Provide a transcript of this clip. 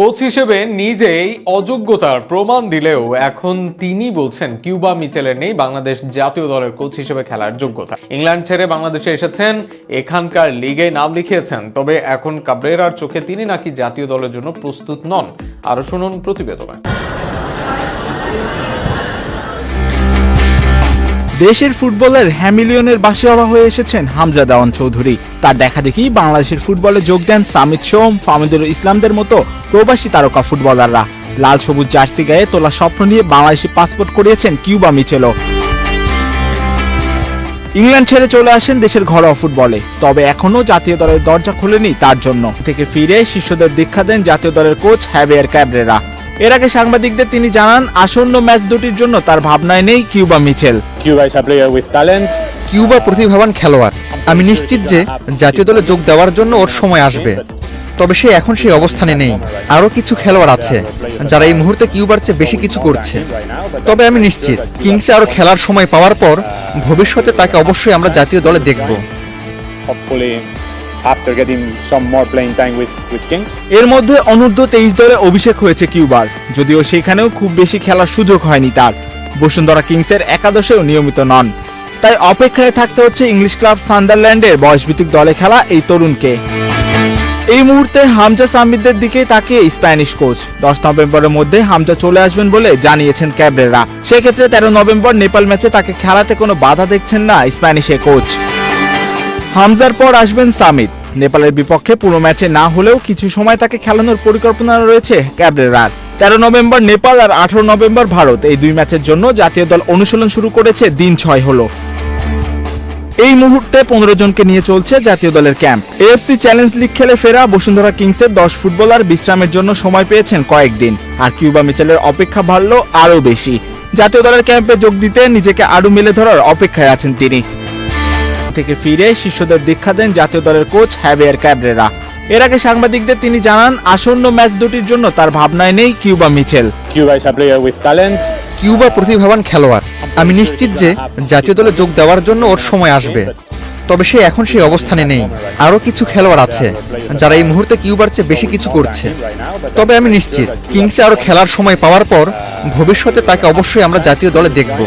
Coach হিসেবে নিজেই অযোগ্যতার প্রমাণ দিলেও এখন তিনি বলছেন কিউবা মিচেলের নেই বাংলাদেশ জাতীয় দলের কোচ হিসেবে খেলার যোগ্যতা। ইংল্যান্ড ছেড়ে বাংলাদেশে এসেছেন, এখানকার লিগে নাম লিখিয়েছেন, তবে এখন কাবরেরার চোখে তিনি নাকি জাতীয় দলের জন্য প্রস্তুত নন। আরো শুনুন প্রতিবেদনে। দেশের ফুটবলের হ্যামিলিয়নের বাসিওয়ালা হয়ে এসেছেন হামজা দেওয়ান চৌধুরী। তার দেখা দেখি বাংলাদেশের ফুটবলে যোগ দেন সামিদ সোম, ফাহমিদুল ইসলামদের মতো প্রবাসী তারকা ফুটবলাররা। লাল সবুজ জার্সি গায়ে তোলা স্বপ্ন নিয়ে বাংলাদেশি পাসপোর্ট করিয়েছেন কিউবা মিচেলও। ইংল্যান্ড ছেড়ে চলে আসেন দেশের ঘরোয়া ফুটবলে, তবে এখনো জাতীয় দলের দরজা খোলেনি তার জন্য। থেকে ফিরে শিষ্যদের দীক্ষা দেন জাতীয় দলের কোচ হ্যাভিয়ার ক্যাবরেরা। এর আগে সাংবাদিকদের তিনি জানান, আসন্ন ম্যাচ দুটির জন্য তার ভাবনায় নেই কিউবা মিচেল। কিউবা প্রতিভাবান খেলোয়াড়। আমি নিশ্চিত যে জাতীয় দলে যোগ দেওয়ার জন্য ওর সময় আসবে, তবে সে এখন সেই অবস্থানে নেই। আরও কিছু খেলোয়াড় আছে যারা এই মুহূর্তে কিউবার চেয়ে বেশি কিছু করছে, তবে আমি নিশ্চিত কিংসে আরও খেলার সময় পাওয়ার পর ভবিষ্যতে তাকে অবশ্যই আমরা জাতীয় দলে দেখব। এর মধ্যে অনূর্ধ্ব 23 দলে অভিষেক হয়েছে কিউবার, যদিও সেখানেও খুব বেশি খেলার সুযোগ হয়নি তার। বসুন্ধরা কিংসের একাদশেও নিয়মিত নন, তাই অপেক্ষায় থাকতে হচ্ছে ইংলিশ ক্লাব সান্ডারল্যান্ডের বয়সভিত্তিক দলে খেলা এই তরুণকে। এই মুহূর্তে হামজা সামিদদের দিকে তাকিয়ে স্প্যানিশ কোচ 10 নভেম্বরের মধ্যে হামজা চলে আসবেন বলে জানিয়েছেন ক্যাবরেরা। সেক্ষেত্রে 13 নভেম্বর নেপাল ম্যাচে তাকে খেলাতে কোনো বাধা দেখছেন না স্প্যানিশের কোচ। হামজার পর আসবেন সামিদ। নেপালের বিপক্ষে পুরো ম্যাচে না হলেও কিছু সময় তাকে খেলানোর পরিকল্পনা রয়েছে ক্যাবরেরার। 13 নভেম্বর নেপাল আর 18 নভেম্বর ভারত, এই দুই ম্যাচের জন্য জাতীয় দল অনুশীলন শুরু করেছে দিন 6 হলো। এই মুহূর্তে 15 জনকে নিয়ে চলছে জাতীয় দলের ক্যাম্প। এএফসি চ্যালেঞ্জ লিগ খেলে ফেরা বসুন্ধরা কিংসের 10 ফুটবলার বিশ্রামের জন্য সময় পেয়েছেন কয়েকদিন, আর কিউবা মিচেলের অপেক্ষা বাড়ল আরও বেশি। জাতীয় দলের ক্যাম্পে যোগ দিতে নিজেকে আরও মেলে ধরার অপেক্ষায় আছেন তিনি। থেকে ফিরে শিষ্যদের দীক্ষা দেন জাতীয় দলের কোচ হ্যাভিয়ার ক্যাবরেরা। এর আগে সাংবাদিকদের তিনি জানান, আসন্ন ম্যাচ দুটির জন্য তার ভাবনায় নেই কিউবা মিচেল। কিউবা প্রতিভাবান খেলোয়াড়। আমি নিশ্চিত যে জাতীয় দলে যোগ দেওয়ার জন্য ওর সময় আসবে, তবে সে এখন সেই অবস্থানে নেই। আরও কিছু খেলোয়াড় আছে যারা এই মুহূর্তে কিউবার চেয়ে বেশি কিছু করছে, তবে আমি নিশ্চিত কিংসে আরও খেলার সময় পাওয়ার পর ভবিষ্যতে তাকে অবশ্যই আমরা জাতীয় দলে দেখব।